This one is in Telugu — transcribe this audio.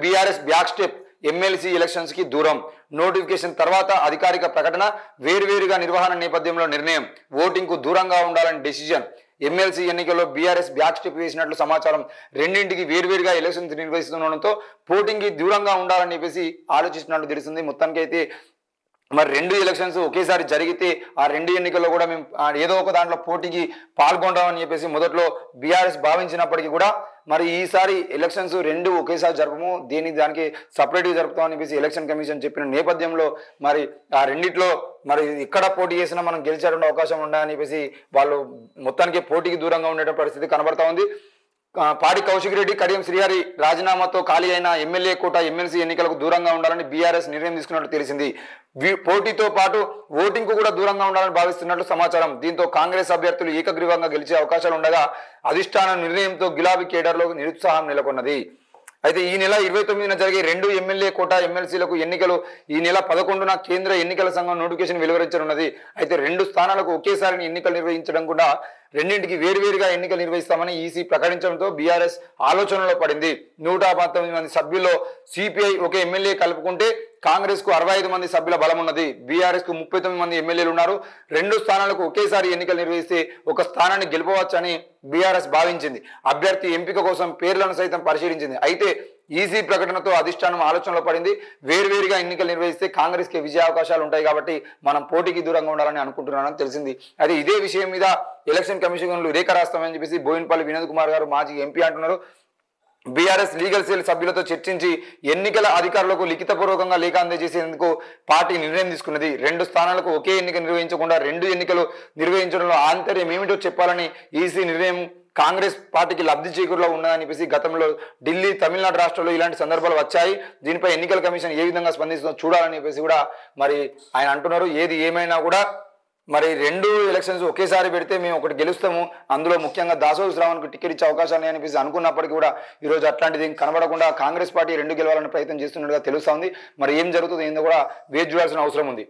BRS back step, MLC elections కి దూరం, నోటిఫికేషన్ తర్వాత అధికారిక ప్రకటన, వేర్వేరుగా నిర్వహణ నేపథ్యంలో నిర్ణయం, ఓటింగ్ కు దూరంగా ఉండాలని డెసిజన్. ఎమ్మెల్సీ ఎన్నికల్లో బీఆర్ఎస్ బ్యాక్ స్టెప్ వేసినట్లు సమాచారం. రెండింటికి వేర్వేరుగా ఎలక్షన్స్ నిర్వహిస్తుండడంతో పోటింగ్ కి దూరంగా ఉండాలని చెప్పేసి ఆలోచిస్తున్నట్లు తెలుస్తుంది. మొత్తానికి అయితే మరి రెండు ఎలక్షన్స్ ఒకేసారి జరిగితే ఆ రెండు ఎన్నికల్లో కూడా మేము ఏదో ఒక దాంట్లో పోటీకి పాల్గొంటామని చెప్పేసి మొదట్లో బీఆర్ఎస్ భావించినప్పటికీ కూడా మరి ఈసారి ఎలక్షన్స్ రెండు ఒకేసారి జరపము, దానికి సపరేట్గా జరుపుతామని చెప్పేసి ఎలక్షన్ కమిషన్ చెప్పిన నేపథ్యంలో మరి ఆ రెండిట్లో మరి ఎక్కడ పోటీ చేసినా మనం గెలిచేటువంటి అవకాశం ఉండాలని చెప్పేసి వాళ్ళు మొత్తానికి పోటీకి దూరంగా ఉండే పరిస్థితి కనబడతా ఉంది. పాడి కౌశిక్ రెడ్డి, కడియం శ్రీహరి రాజీనామాతో ఖాళీ అయిన ఎమ్మెల్యే కోట, ఎమ్మెల్సీ ఎన్నికలకు దూరంగా ఉండాలని బీఆర్ఎస్ నిర్ణయం తీసుకున్నట్టు తెలిసింది. పోటీతో పాటు ఓటింగ్ కు కూడా దూరంగా ఉండాలని భావిస్తున్నట్లు సమాచారం. దీంతో కాంగ్రెస్ అభ్యర్థులు ఏకగ్రీవంగా గెలిచే అవకాశాలు ఉండగా అధిష్టాన నిర్ణయంతో గులాబీ కేడర్లో నిరుత్సాహం నెలకొన్నది. అయితే ఈ నెల 29న జరిగే రెండు ఎమ్మెల్యే కోటా ఎమ్మెల్సీలకు ఎన్నికలు ఈ నెల 11న కేంద్ర ఎన్నికల సంఘం నోటిఫికేషన్ వెలువరించనున్నది. అయితే రెండు స్థానాలకు ఒకేసారి ఎన్నికలు నిర్వహించడం కూడా రెండింటికి వేరువేరుగా ఎన్నికలు నిర్వహిస్తామని ఈసీ ప్రకటించడంతో బీఆర్ఎస్ ఆలోచనలో పడింది. 119 మంది సభ్యుల్లో సిపిఐ ఒక ఎమ్మెల్యే కలుపుకుంటే కాంగ్రెస్ కు 65 మంది సభ్యుల బలం ఉన్నది. బీఆర్ఎస్ కు 39 మంది ఎమ్మెల్యేలు ఉన్నారు. రెండు స్థానాలకు ఒకేసారి ఎన్నికలు నిర్వహిస్తే ఒక స్థానాన్ని గెలుపవచ్చని బీఆర్ఎస్ భావించింది. అభ్యర్థి ఎంపిక కోసం పేర్లను సైతం పరిశీలించింది. అయితే ఈసీ ప్రకటనతో అధిష్టానం ఆలోచనలో పడింది. వేరువేరుగా ఎన్నికలు నిర్వహిస్తే కాంగ్రెస్ కి విజయ అవకాశాలు ఉంటాయి కాబట్టి మనం పోటీకి దూరంగా ఉండాలని అనుకుంటున్నానని తెలిసింది. అయితే ఇదే విషయం మీద ఎలక్షన్ కమిషన్ రేఖ రాస్తామని చెప్పేసి బోయినపల్లి వినోద్ కుమార్ గారు మాజీ ఎంపీ అంటున్నారు. బీఆర్ఎస్ లీగల్ సెల్ సభ్యులతో చర్చించి ఎన్నికల అధికారులకు లిఖితపూర్వకంగా లేఖ అందజేసేందుకు పార్టీ నిర్ణయం తీసుకున్నది. రెండు స్థానాలకు ఒకే ఎన్నిక నిర్వహించకుండా రెండు ఎన్నికలు నిర్వహించడంలో ఆంతర్యం ఏమిటో చెప్పాలని ఈసీ నిర్ణయం కాంగ్రెస్ పార్టీకి లబ్ధి చేకూరులో ఉన్నదని చెప్పేసి గతంలో ఢిల్లీ, తమిళనాడు రాష్ట్రాల్లో ఇలాంటి సందర్భాలు వచ్చాయి. దీనిపై ఎన్నికల కమిషన్ ఏ విధంగా స్పందిస్తుందో చూడాలని చెప్పేసి కూడా మరి ఆయన అంటున్నారు. ఏది ఏమైనా కూడా మరి రెండు ఎలక్షన్స్ ఒకేసారి పెడితే మేము ఒకటి గెలుస్తాము, అందులో ముఖ్యంగా దాసోజు శ్రావణ్కు టికెట్ ఇచ్చే అవకాశాలు అనిపిస్తే అనుకున్నప్పటికీ కూడా ఈరోజు అట్లాంటిది కనబడకుండా కాంగ్రెస్ పార్టీ రెండు గెలవాలని ప్రయత్నం చేస్తున్నట్టుగా తెలుస్తోంది. మరి ఏం జరుగుతుందో ఏందో కూడా వేచి చూడాల్సిన అవసరం ఉంది.